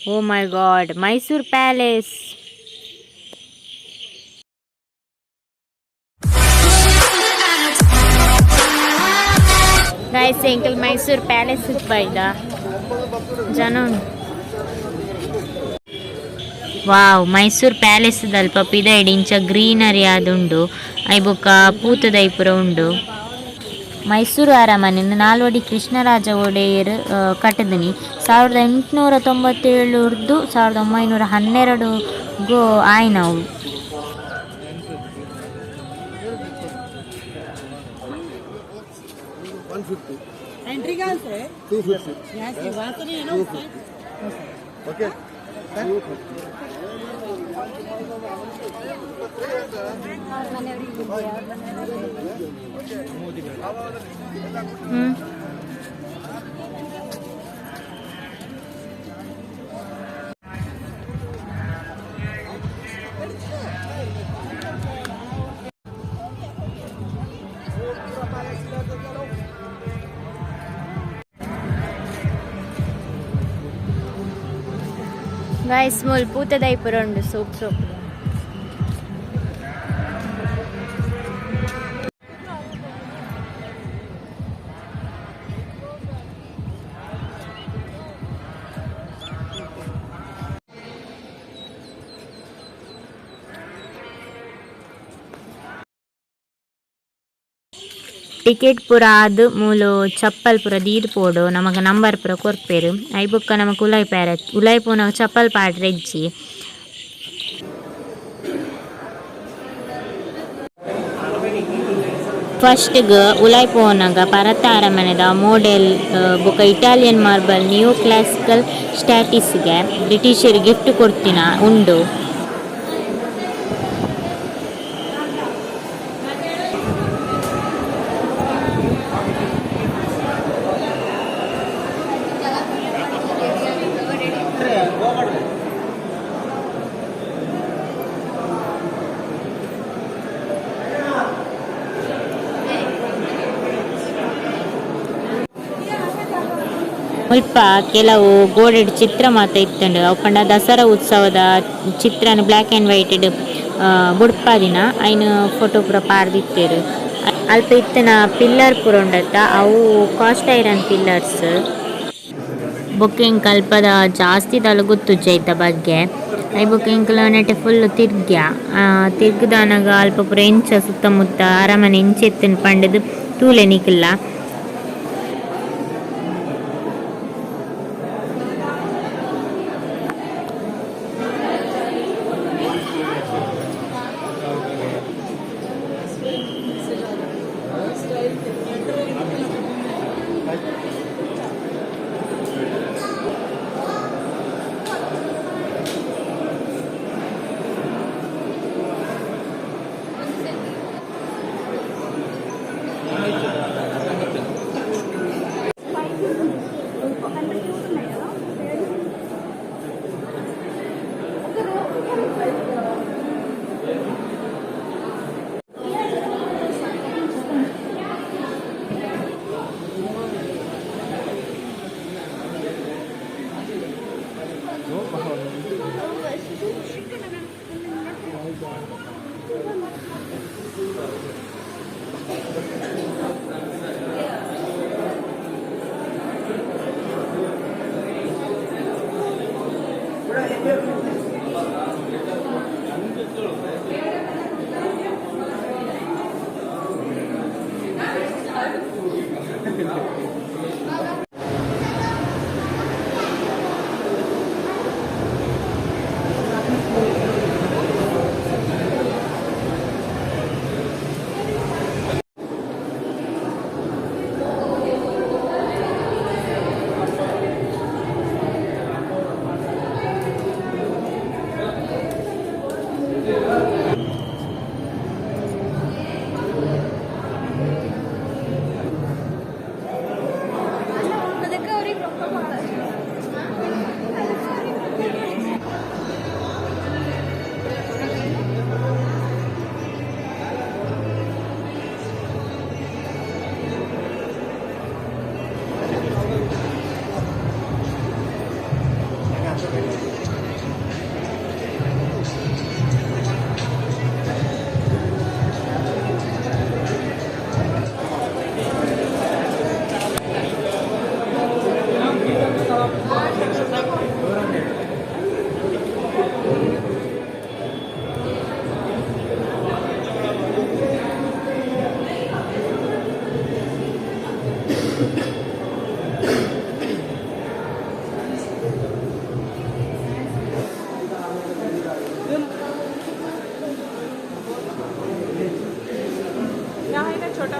Oh my god, Mysore Palace. Guys, Uncle Mysore Palace is by the Janon. Wow Mysuru ಪ್ಯಾಲೇಸ್ದಲ್ಲಿ ಪಪ್ಪಿದ ಇಡಿಂಚ greenery ಆದುಂಡು ಐಬೊಕ್ಕ ಪೂತದ ಪೂರ ಉಂಡು. ಮೈಸೂರು ಅರಮನೆ ನಾಲ್ವಡಿ ಕೃಷ್ಣರಾಜ ಒಡೆಯರ್ ಕಟ್ಟದಿನಿ 1897 1912 ಗೋ ಆಯ್ನವು. Guys, small putadai purundu soap. Ticket ಪೂರ ಆದ್ ಮೂಲು ಚಪ್ಪಲ್ ಪೂರ ದೀದ್ ಪೋಡು ನಮಗ ನಂಬರ್ ಪೂರ ಕೊರ್ಪೆರ್ ಐ ಬುಕ್ಕ ನಮಕ್ ಉಲಾಯ್ಪೋನ ಚಪ್ಪಲ್ ಪಾಡ್ರೆ ಇಜ್ಜಿ. ಫಸ್ಟ್ಗ್ ಉಲಾಯ್ಪೋನಾಗ ಪರತ ಅರಮನೆದ ಮೋಡೆಲ್ ಬೊಕ ಇಟಾಲಿಯನ್ ಮಾರ್ಬಲ್ ನ್ಯೂ ಕ್ಲಾಸಿಕಲ್ ಸ್ಟ್ಯಾಟಿಸ್ಗೆ ಬ್ರಿಟಿಷರ್ ಗಿಫ್ಟ್ ಕೊಡ್ತಿನ ಉಂಡು. ಮುಲ್ಪ ಕೆಲವು ಗೋಡೆಡ್ ಚಿತ್ರ ಮಾತ ಇತ್ತಂಡು ಅವು ದಸರಾ ಉತ್ಸವದ ಚಿತ್ರನ ಬ್ಲ್ಯಾಕ್ ಆ್ಯಂಡ್ ವೈಟೆಡ್ ಬುಡ್ಪಾದಿನ ಐನ್ ಫೋಟೋ ಪೂರ ಪಾಡ್ದಿತ್ತೇರು. ಅಲ್ಪ ಇತ್ತಿನ ಪಿಲ್ಲರ್ ಪೂರ ಉಂಡತ್ತ ಅವು ಕಾಸ್ಟ್ ಐರನ್ ಪಿಲ್ಲರ್ಸ್. ಬೊಕ್ಕ ಅಲ್ಪದ ಜಾಸ್ತಿ ತಲಗುತ್ತುಜ್ಜೈತ ಬಗ್ಗೆ ಐ ಬೊಕ್ಕ ಇಂಕಲ ನೆಟ್ಟೆ ಫುಲ್ ತಿರ್ಗ್ದಾನಾಗ ಅಲ್ಪ ಪೂರ ಎಂಚ ಸುತ್ತಮುತ್ತ ಅರಮನೆ ಎಂಚೆತ್ತಿನ ಪಂಡದು ತೂಲೆ ನಿಕ್ಲ. यहाँ है ना छोटा